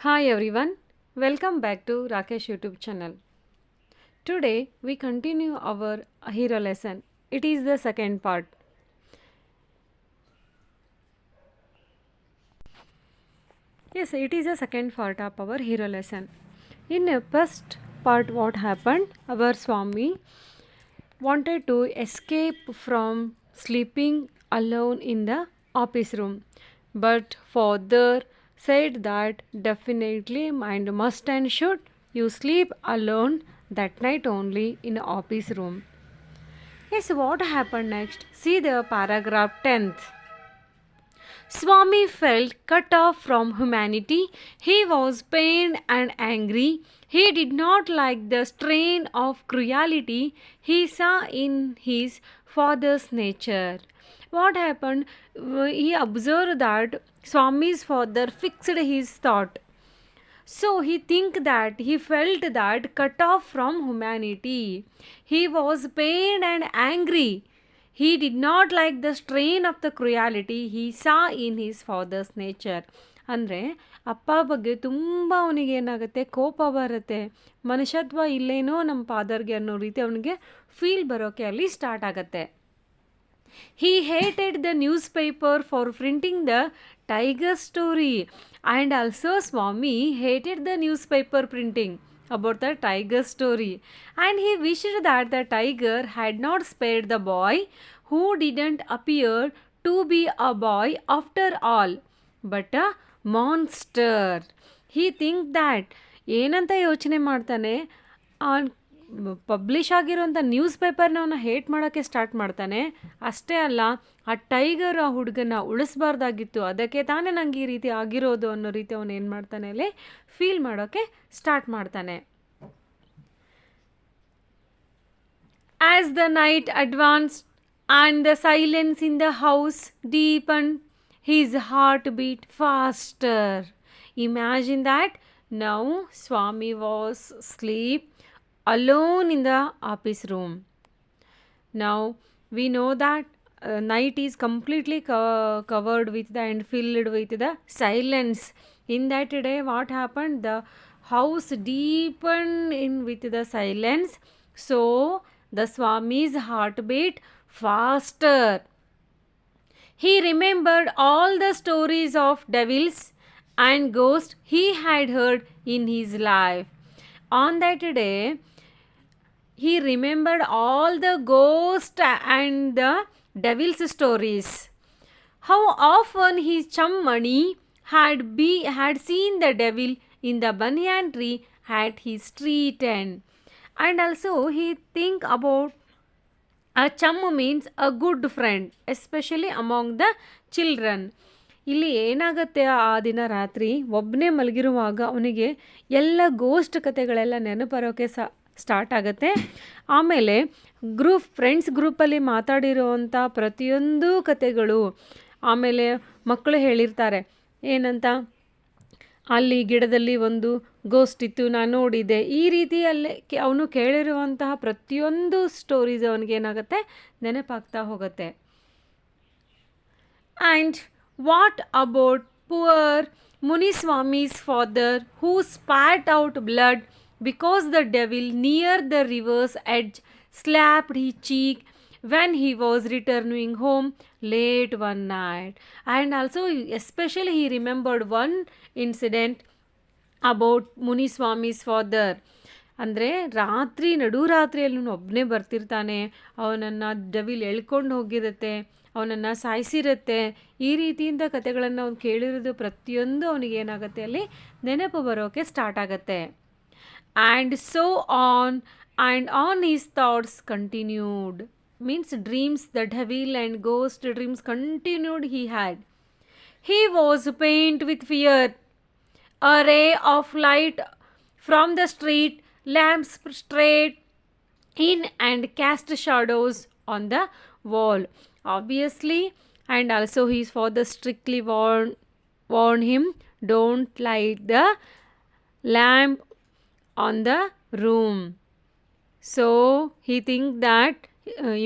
Hi everyone, welcome back to Rakesh YouTube channel. Today we continue our hero lesson. It is the second part. Yes, it is the second part of our hero lesson. In the first part, what happened? Our Swami wanted to escape from sleeping alone in the office room, but father said that definitely and must and should you sleep alone that night only in office room. Yes, what happened next? See the paragraph 10th. Swami felt cut off from humanity. He was pained and angry. He did not like the strain of cruelty he saw in his father's nature. What happened? He observed that Swami's father fixed his thought. So he felt that cut off from humanity. He was pained and angry. He did not like the strain of the cruelty he saw in his father's nature. ಅಂದರೆ ಅಪ್ಪ ಬಗ್ಗೆ ತುಂಬ ಅವನಿಗೆ ಏನಾಗುತ್ತೆ, ಕೋಪ ಬರುತ್ತೆ, ಮನುಷ್ಯತ್ವ ಇಲ್ಲೇನೋ ನಮ್ಮ ಫಾದರ್ಗೆ ಅನ್ನೋ ರೀತಿ ಅವನಿಗೆ ಫೀಲ್ ಬರೋಕ್ಕೆ ಅಲ್ಲಿ ಸ್ಟಾರ್ಟ್ ಆಗುತ್ತೆ. He hated the newspaper for printing the tiger story, and also Swami hated the newspaper printing about the tiger story, and he wished that the tiger had not spared the boy who didn't appear to be a boy after all but a monster. He think that ಏನಂತ ಯೋಚನೆ ಮಾಡ್ತಾನೆ, publish ಆಗಿರೋಂಥ news ಪೇಪರ್ನ ಅವನ್ನ hate ಮಾಡೋಕ್ಕೆ start ಮಾಡ್ತಾನೆ. ಅಷ್ಟೇ ಅಲ್ಲ, ಆ ಟೈಗರ್ ಆ ಹುಡುಗನ ಉಳಿಸ್ಬಾರ್ದಾಗಿತ್ತು, ಅದಕ್ಕೆ ತಾನೇ ನಂಗೆ ಈ ರೀತಿ ಆಗಿರೋದು ಅನ್ನೋ ರೀತಿ ಅವನು ಏನು ಮಾಡ್ತಾನೆ ಅಲ್ಲಿ ಫೀಲ್ ಮಾಡೋಕ್ಕೆ ಸ್ಟಾರ್ಟ್ ಮಾಡ್ತಾನೆ. As the night advanced and the silence in the house deepened, his heart beat faster. Imagine that now Swami was asleep alone in the office room. Now we know that night is completely covered with the and filled with the silence. In that day, what happened? The house deepened in with the silence. So the Swami's heart beat faster. He remembered all the stories of devils and ghosts he had heard in his life. On that day, he remembered all the ghosts and the devil's stories. How often his chum Mani had seen the devil in the banyan tree at his street end. And also he think about a chum means a good friend, especially among the children. ಇಲ್ಲಿ ಏನಾಗುತ್ತೆ, ಆ ದಿನ ರಾತ್ರಿ ಒಬ್ಬನೇ ಮಲಗಿರುವಾಗ ಅವನಿಗೆ ಎಲ್ಲ ghost ಕತೆಗಳೆಲ್ಲ ನೆನಪರೋಕ್ಕೆ start ಆಗುತ್ತೆ. ಆಮೇಲೆ ಫ್ರೆಂಡ್ಸ್ ಗ್ರೂಪಲ್ಲಿ ಮಾತಾಡಿರೋವಂಥ ಪ್ರತಿಯೊಂದು ಕತೆಗಳು, ಆಮೇಲೆ ಮಕ್ಕಳು ಹೇಳಿರ್ತಾರೆ ಏನಂತ, ಅಲ್ಲಿ ಗಿಡದಲ್ಲಿ ಒಂದು ಗೋಸ್ಟ್ ಇತ್ತು, ನಾನು ನೋಡಿದೆ, ಈ ರೀತಿಯಲ್ಲೇ ಅವನು ಕೇಳಿರುವಂತಹ ಪ್ರತಿಯೊಂದು ಸ್ಟೋರೀಸ್ ಅವನಿಗೆ ಏನಾಗುತ್ತೆ, ನೆನಪಾಗ್ತಾ ಹೋಗುತ್ತೆ. And what about poor Muniswami's father who spat out blood because the devil near the river's edge slapped his cheek when he was returning home late one night. And also especially he remembered one incident about Muniswami's father. ಅಂದರೆ ನಡುರಾತ್ರಿಯಲ್ಲಿ ಒಬ್ಬನೇ ಬರ್ತಿರ್ತಾನೆ, ಅವನನ್ನು devil ಎಳ್ಕೊಂಡು ಹೋಗಿರುತ್ತೆ, ಅವನನ್ನು ಸಾಯಿಸಿರುತ್ತೆ, ಈ ರೀತಿಯಿಂದ ಕತೆಗಳನ್ನು ಅವನು ಕೇಳಿರೋದು ಪ್ರತಿಯೊಂದು ಅವನಿಗೇನಾಗುತ್ತೆ ಅಲ್ಲಿ ನೆನಪು ಬರೋಕ್ಕೆ ಸ್ಟಾರ್ಟ್ ಆಗುತ್ತೆ. And so on and on his thoughts continued. Means dreams, the devil and ghost dreams continued he had. He was pained with fear. A ray of light from the street lamps strayed in and cast shadows on the wall. Obviously, and also his father strictly warned him, don't light the lamp on the room. So he think that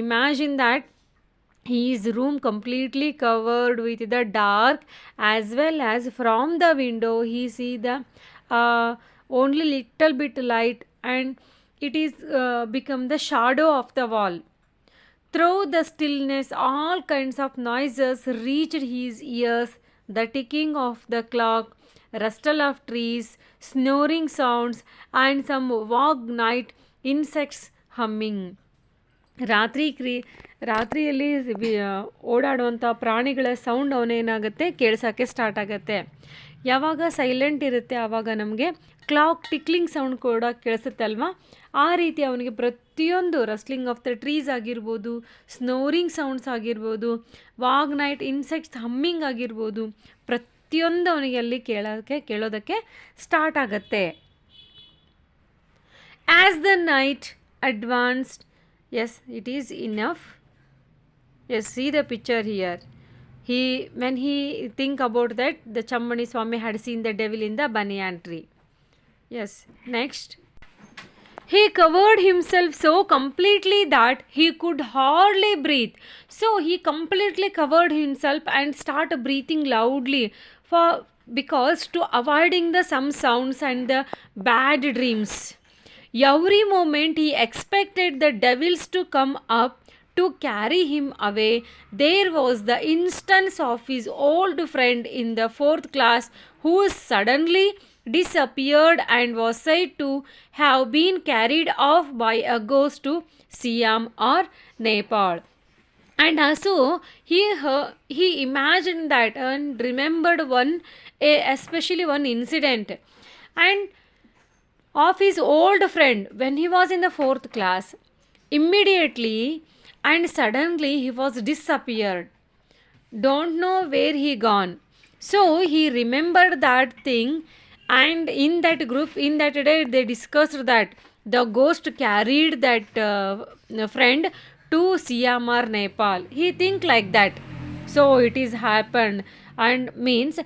imagine that his room completely covered with the dark, as well as from the window he see the only little bit light, and it is become the shadow of the wall. Through the stillness, all kinds of noises reached his ears: the ticking of the clock, rustle of trees, snoring sounds, and some vague night insects humming. ರಾತ್ರಿ ರಾತ್ರಿಯಲ್ಲಿ ಓಡಾಡುವಂಥ ಪ್ರಾಣಿಗಳ sound ಅವನೇನಾಗುತ್ತೆ ಕೇಳ್ಸೋಕ್ಕೆ start ಆಗುತ್ತೆ. ಯಾವಾಗ silent ಇರುತ್ತೆ ಆವಾಗ ನಮಗೆ clock tickling sound ಕೂಡ ಕೇಳಿಸುತ್ತೆ ಅಲ್ವಾ. ಆ ರೀತಿ ಅವನಿಗೆ ಪ್ರತಿಯೊಂದು ರಸ್ಲಿಂಗ್ ಆಫ್ ದ ಟ್ರೀಸ್ ಆಗಿರ್ಬೋದು, ಸ್ನೋರಿಂಗ್ ಸೌಂಡ್ಸ್ ಆಗಿರ್ಬೋದು, ವಾಗ್ ನೈಟ್ ಇನ್ಸೆಕ್ಟ್ಸ್ ಹಮ್ಮಿಂಗ್ ಆಗಿರ್ಬೋದು, ಪ್ರತಿಯೊಂದು ಅವನಿಗೆ ಅಲ್ಲಿ ಕೇಳೋದಕ್ಕೆ ಸ್ಟಾರ್ಟ್ ಆಗುತ್ತೆ. As the night advanced, yes, it is enough. Yes, see the picture here. When he think about that, the Chammani Swami had seen the devil in the banyan tree. Yes, next. He covered himself so completely that he could hardly breathe. So he completely covered himself and started breathing loudly because to avoiding the some sounds and the bad dreams. Every moment he expected the devils to come up to carry him away. There was the instance of his old friend in the 4th class who suddenly disappeared and was said to have been carried off by a ghost to Siam or Nepal. And also he imagined that and remembered especially one incident and of his old friend when he was in the 4th class. Immediately and suddenly he was disappeared. Don't know where he gone. So he remembered that thing, and in that group, in that day, they discussed that the ghost carried that friend to Siam or Nepal. He think like that. So it is happened, and means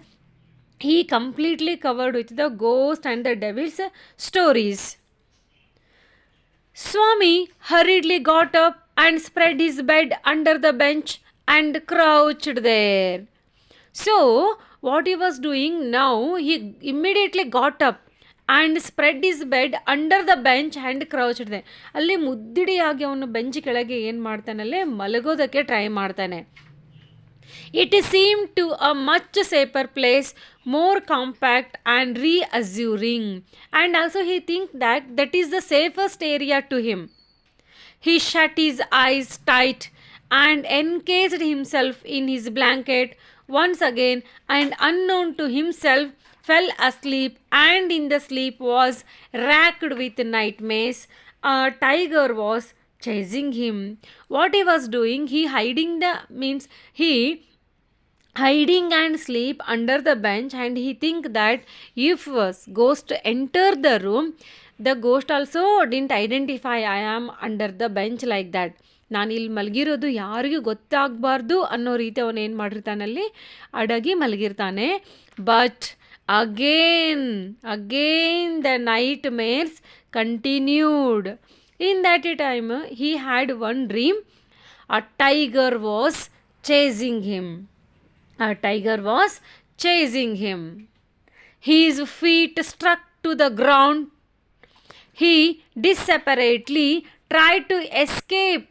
he completely covered with the ghost and the devil's stories. Swami hurriedly got up and spread his bed under the bench and crouched there. So what he was doing now, he immediately got up and spread his bed under the bench and crouched there. ಅಲ್ಲಿ ಮುದ್ದಿಡಿಯಾಗಿ ಅವನು bench ಕೆಳಗೆ ಏನು ಮಾಡ್ತಾನಲ್ಲೇ ಮಲಗೋದಕ್ಕೆ try ಮಾಡ್ತಾನೆ. It seemed to a much safer place, more compact and reassuring, and also he think that is the safest area to him. He shut his eyes tight and encased himself in his blanket once again, and unknown to himself fell asleep, and in the sleep was racked with nightmares. A tiger was chasing him. What he was doing, he hiding and sleep under the bench, and he think that if ghost enter the room, the ghost also didn't identify I am under the bench like that. ನಾನು ಇಲ್ಲಿ ಮಲಗಿರೋದು ಯಾರಿಗೂ ಗೊತ್ತಾಗಬಾರ್ದು ಅನ್ನೋ ರೀತಿ ಅವನು ಏನು ಮಾಡಿರ್ತಾನಲ್ಲಿ ಅಡಗಿ ಮಲಗಿರ್ತಾನೆ. But again the nightmares continued. In that time he had one dream. A tiger was chasing him. His feet struck to the ground. He desperately tried to escape,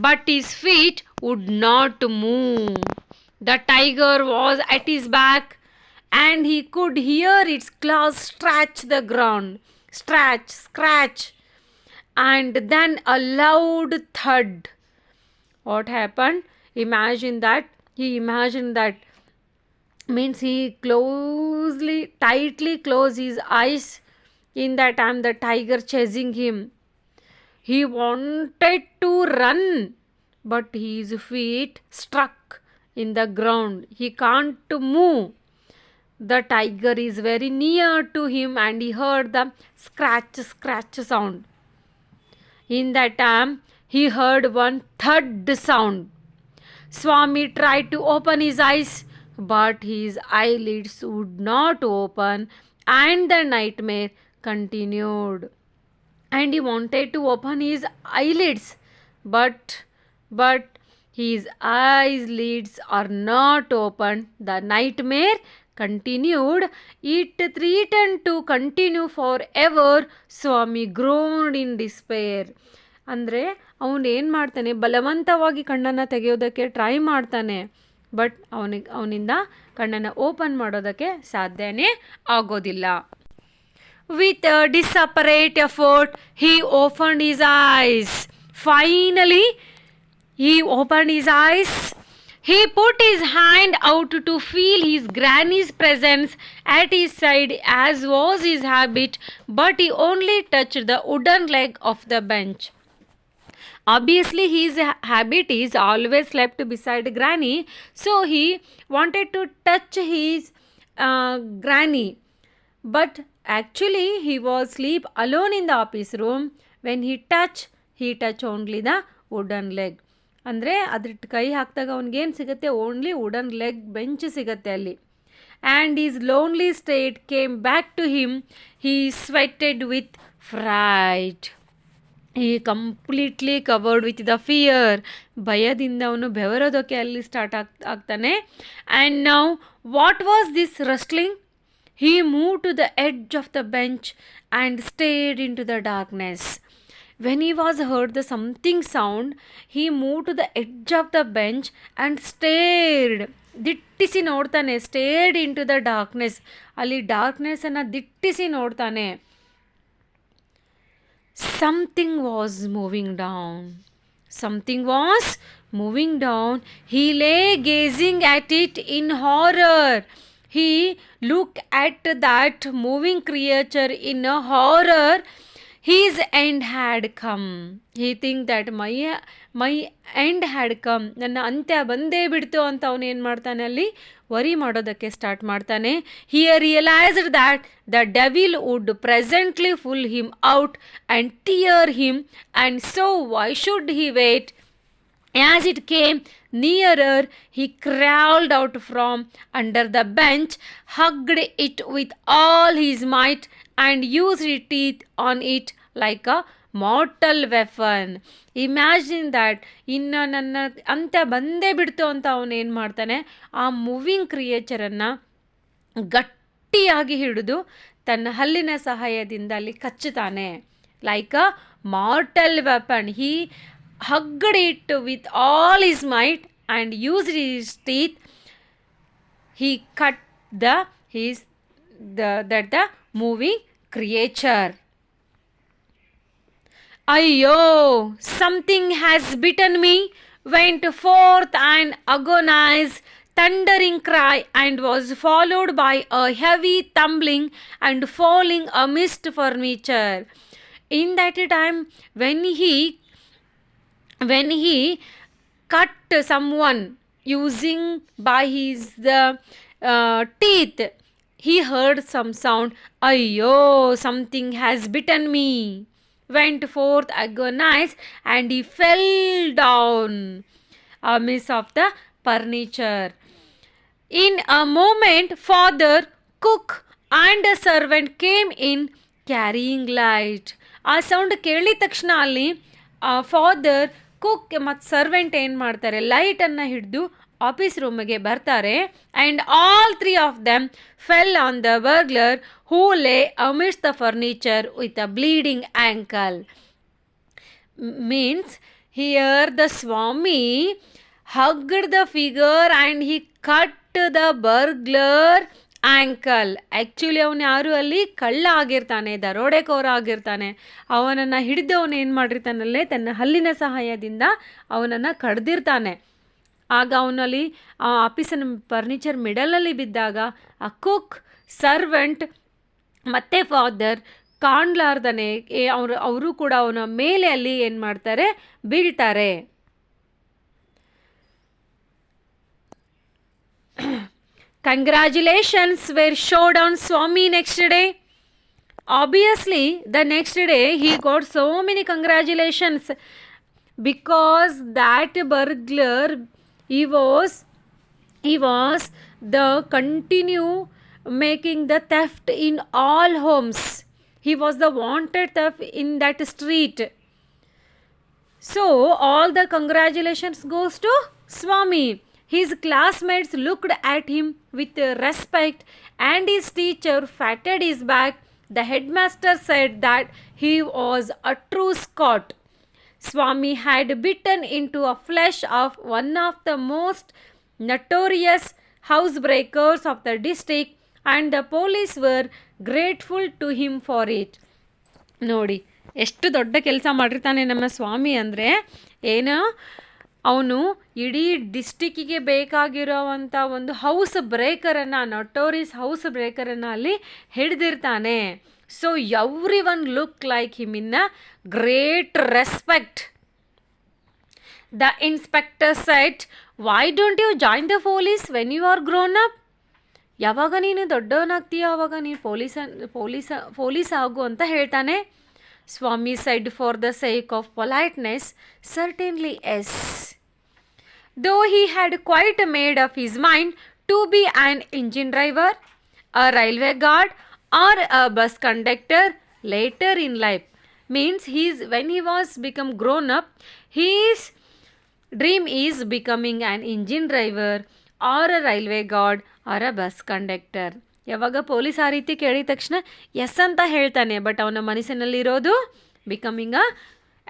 but his feet would not move. The tiger was at his back, and he could hear its claws scratch the ground. Scratch. And then a loud thud. What happened? He imagined that means he tightly closed his eyes. In that time the tiger chasing him. He wanted to run, but his feet struck in the ground. He can't move. The tiger is very near to him, and he heard the scratch sound. In that time he heard one thud sound. Swami tried to open his eyes, but his eyelids would not open, and the nightmare continued. And he wanted to open his eyelids, but His eyelids are not opened. The nightmare continued. It threatened to continue forever. Swami groaned in despair. ಅಂದರೆ ಅವನು ಏನು ಮಾಡ್ತಾನೆ, ಬಲವಂತವಾಗಿ ಕಣ್ಣನ್ನು ತೆಗೆಯೋದಕ್ಕೆ try ಮಾಡ್ತಾನೆ, but ಅವನಿಂದ ಕಣ್ಣನ್ನು open ಮಾಡೋದಕ್ಕೆ ಸಾಧ್ಯನೇ ಆಗೋದಿಲ್ಲ. With a desperate effort, he opened his eyes. Finally, he opened his eyes. He put his hand out to feel his granny's presence at his side, as was his habit, but he only touched the wooden leg of the bench. Obviously, his habit is always slept beside granny, so he wanted to touch his granny. But actually, he was asleep alone in the office room. When he touched only the wooden leg. ಅಂದರೆ ಅದ್ರ ಕೈ ಹಾಕಿದಾಗ ಅವ್ನಿಗೇನು ಸಿಗುತ್ತೆ, only wooden leg bench ಸಿಗುತ್ತೆ ಅಲ್ಲಿ. And his lonely state came back to him. He sweated with fright. ಈ completely covered with the fear. ಭಯದಿಂದ ಅವನು ಬೆವರೋದಕ್ಕೆ ಅಲ್ಲಿ ಸ್ಟಾರ್ಟ್ ಆಗ್ತಾನೆ. And now what was this rustling? He moved to the edge of the bench and stared into the darkness. When he was heard the something sound, he moved to the edge of the bench and stared. ದಿಟ್ಟಿಸಿ ನೋಡ್ತಾನೆ. stared into the darkness. ಅಲ್ಲಿ ಡಾರ್ಕ್ನೆಸ್ಸನ್ನು ದಿಟ್ಟಿಸಿ ನೋಡ್ತಾನೆ. Something was moving down. Something was moving down. He lay gazing at it in horror. He looked at that moving creature in a horror. His end had come. He think that my end had come. ನನ್ನ ಅಂತ್ಯ ಬಂದೇ ಬಿಡ್ತು ಅಂತ ಅವನು ಏನು ಮಾಡ್ತಾನೆ, ಅಲ್ಲಿ worry ಮಾಡೋದಕ್ಕೆ ಸ್ಟಾರ್ಟ್ ಮಾಡ್ತಾನೆ. He realized that the devil would presently pull him out and tear him, and so why should he wait? As it came nearer, he crawled out from under the bench, hugged it with all his might, and used his teeth on it like a mortal weapon. Imagine that. ಇನ್ನು ನನ್ನ ಅಂತ್ಯ ಬಂದೇ ಬಿಡ್ತು ಅಂತ ಅವನು ಏನು ಮಾಡ್ತಾನೆ, ಆ ಮೂವಿಂಗ್ ಕ್ರಿಯೇಚರನ್ನು ಗಟ್ಟಿಯಾಗಿ ಹಿಡಿದು ತನ್ನ ಹಲ್ಲಿನ ಸಹಾಯದಿಂದ ಅಲ್ಲಿ ಕಚ್ಚುತ್ತಾನೆ. Like a mortal weapon. He hugged it with all his might and used his teeth. He cut the moving creature. Ayyo, something has bitten me, went forth an agonized, thundering cry, and was followed by a heavy tumbling and falling amidst furniture. In that time, when he cut someone using by his teeth, he heard some sound. Ayyo, something has bitten me. Went forth agonized, and he fell down amidst of the furniture. In a moment, father, cook, and a servant came in carrying light. ಆ sound ಕೇಳಿದ ತಕ್ಷಣ ಅಲ್ಲಿ father, cook ಮತ್ತು servant ಏನು ಮಾಡ್ತಾರೆ, ಲೈಟನ್ನು ಹಿಡಿದು office ರೂಮಿಗೆ ಬರ್ತಾರೆ. And all three of them fell on the burglar who lay amidst the furniture with a bleeding ankle. Means here the Swami hugged the figure and he cut the burglar ankle. Actually ಅವನು ಯಾರು ಅಲ್ಲಿ ಕಳ್ಳ ಆಗಿರ್ತಾನೆ, ದರೋಡೆಕೋರ ಆಗಿರ್ತಾನೆ. ಅವನನ್ನು ಹಿಡಿದು ಅವನು ಏನು ಮಾಡಿರ್ತಾನಲ್ಲೇ ತನ್ನ ಹಲ್ಲಿನ ಸಹಾಯದಿಂದ ಅವನನ್ನು ಕಡ್ದಿರ್ತಾನೆ. ಆಗ ಅವನಲ್ಲಿ ಆ ಆಫೀಸಿನ ಫರ್ನಿಚರ್ ಮಿಡಲಲ್ಲಿ ಬಿದ್ದಾಗ ಆ ಕುಕ್, ಸರ್ವೆಂಟ್ ಮತ್ತು ಫಾದರ್ ಕಾಣ್ಲಾರ್ದನೆ ಅವರು ಕೂಡ ಅವನ ಮೇಲೆ ಅಲ್ಲಿ ಏನು ಮಾಡ್ತಾರೆ, ಬೀಳ್ತಾರೆ. Congratulations were showed on Swami next day. Obviously, the next day he got so many congratulations because that burglar, he was the continue making the theft in all homes. He was the wanted thief in that street. So all the congratulations goes to Swami. His classmates looked at him with respect and his teacher patted his back. The headmaster said that he was a true Scot. Swami had bitten into a flesh of one of the most notorious housebreakers of the district, and the police were grateful to him for it. ನೋಡಿ ಎಷ್ಟು ದೊಡ್ಡ ಕೆಲಸ ಮಾಡಿರ್ತಾನೆ ನಮ್ಮ ಸ್ವಾಮಿ ಅಂದರೆ ಏನೋ ಅವನು ಇಡೀ ಡಿಸ್ಟಿಕ್ಕಿಗೆ ಬೇಕಾಗಿರೋವಂಥ ಒಂದು ಹೌಸ್ ಬ್ರೇಕರನ್ನು ನೊಟೋರಿಯಸ್ ಹೌಸ್ ಬ್ರೇಕರನ್ನು ಅಲ್ಲಿ ಹಿಡಿದಿರ್ತಾನೆ. So every one look like him in a great respect. The inspector said, why don't you join the police when you are grown up? ಯಾವಾಗ ನೀನು ದೊಡ್ಡವನಾಗ್ತೀಯೋ ಆವಾಗ ನೀನು ಪೊಲೀಸ್ ಆಗು ಅಂತ ಹೇಳ್ತಾನೆ. ಸ್ವಾಮಿ said, for the sake of politeness, certainly yes. Though he had quite made up his mind to be an engine driver, a railway guard, or a bus conductor later in life. Means when he was become grown up, his dream is becoming an engine driver or a railway guard or a bus conductor. ಯಾವಾಗ police ಆ ರೀತಿ ಕೇಳಿದ ತಕ್ಷಣ yes ಅಂತ ಹೇಳ್ತಾನೆ, but ಅವನ ಮನಸ್ಸಿನಲ್ಲಿರೋದು becoming a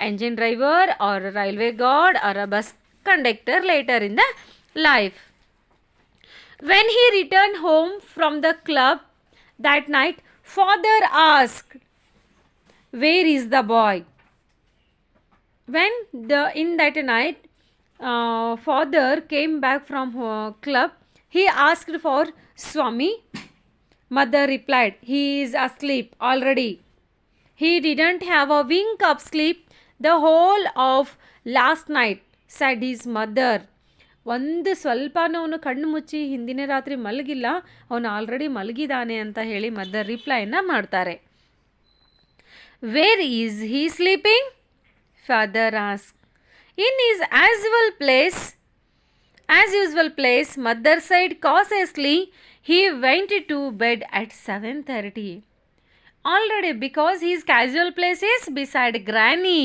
engine driver or railway guard or a bus conductor later in the life. When he return home from the club that night, father asked, where is the boy? When in that night father came back from club, he asked for Swami. Mother replied, he is asleep already. He didn't have a wink of sleep the whole of last night, said his mother. ಒಂದು ಸ್ವಲ್ಪನೂ ಅವನು ಕಣ್ಣು ಮುಚ್ಚಿ ಹಿಂದಿನ ರಾತ್ರಿ ಮಲಗಿಲ್ಲ, ಅವನು already ಮಲಗಿದ್ದಾನೆ ಅಂತ ಹೇಳಿ ಮದರ್ ರಿಪ್ಲೈನ ಮಾಡ್ತಾರೆ. Where is he sleeping? Father ask. In is as usual place, mother side cautiously. He went to bed at 7:30. Already, because his casual place is beside Granny.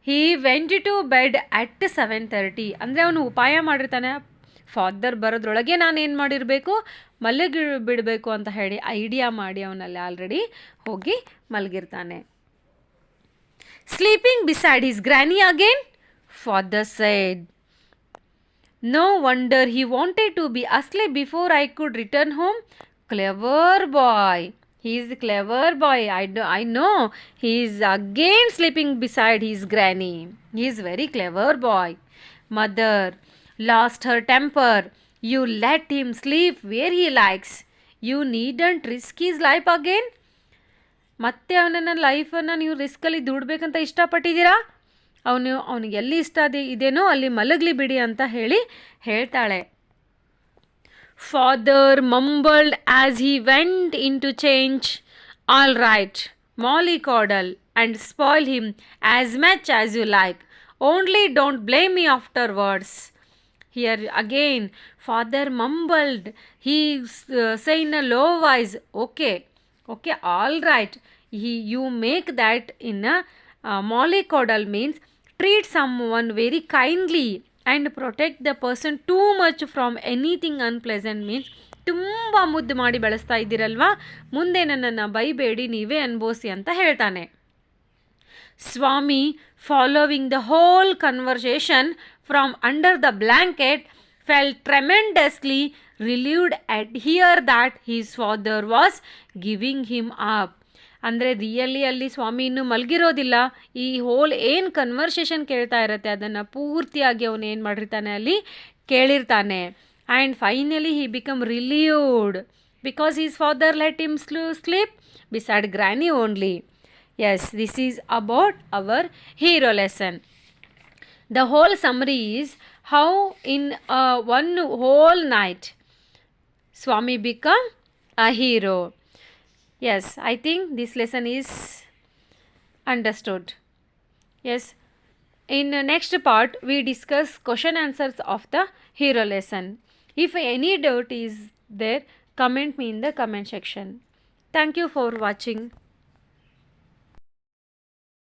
He went to bed at 7:30. ಅಂದರೆ ಅವನು ಉಪಾಯ ಮಾಡಿರ್ತಾನೆ, father ಬರೋದ್ರೊಳಗೆ ನಾನೇನು ಮಾಡಿರಬೇಕು, ಮಲಗಿ ಬಿಡಬೇಕು ಅಂತ ಹೇಳಿ ಐಡಿಯಾ ಮಾಡಿ ಅವನಲ್ಲಿ ಆಲ್ರೆಡಿ ಹೋಗಿ ಮಲಗಿರ್ತಾನೆ. Sleeping beside his granny again, father said. No wonder he wanted to be asleep before I could return home. Clever boy. He is a clever boy. I know. He is again sleeping beside his granny. He is very clever boy. Mother lost her temper. You let him sleep where he likes. You needn't risk his life again. ಮತ್ತೆ ಅವನನ್ನ ಲೈಫನ್ನು ನೀವು ರಿಸ್ಕಲ್ಲಿ ದುಡ್ಬೇಕಂತ ಇಷ್ಟಪಟ್ಟಿದ್ದೀರಾ? ಅವನಿಗೆ ಎಲ್ಲಿ ಇಷ್ಟ ಇದೇನೋ ಅಲ್ಲಿ ಮಲಗಲಿ ಬಿಡಿ ಅಂತ ಹೇಳ್ತಾಳೆ. Father mumbled as he went in to change. All right, mollycoddle and spoil him as much as you like. Only don't blame me afterwards. Here again, father mumbled. He said in a low voice, okay, all right. You make that in a mollycoddle means treat someone very kindly and protect the person too much from anything unpleasant. means ತುಂಬ ಮುದ್ದು ಮಾಡಿ ಬೆಳೆಸ್ತಾ ಇದ್ದೀರಲ್ವಾ, ಮುಂದೆ ನನ್ನನ್ನು ಬೈಬೇಡಿ, ನೀವೇ ಅನುಭವಿಸಿ ಅಂತ ಹೇಳ್ತಾನೆ. Swami following the whole conversation from under the blanket felt tremendously relieved at hear that his father was giving him up. ಅಂದರೆ ರಿಯಲಿ ಅಲ್ಲಿ ಸ್ವಾಮಿ ಇನ್ನೂ ಮಲಗಿರೋದಿಲ್ಲ, ಈ ಹೋಲ್ ಏನು ಕನ್ವರ್ಸೇಷನ್ ಕೇಳ್ತಾ ಇರುತ್ತೆ ಅದನ್ನು ಪೂರ್ತಿಯಾಗಿ ಅವನು ಏನು ಮಾಡಿರ್ತಾನೆ ಅಲ್ಲಿ ಕೇಳಿರ್ತಾನೆ. And finally he become relieved because his father let him sleep beside granny only. Yes, this is about our hero lesson. The whole summary is how in one whole night Swami become a hero. Yes, I think this lesson is understood. Yes, in the next part we discuss question answers of the hero lesson. If any doubt is there, comment me in the comment section. Thank you for watching.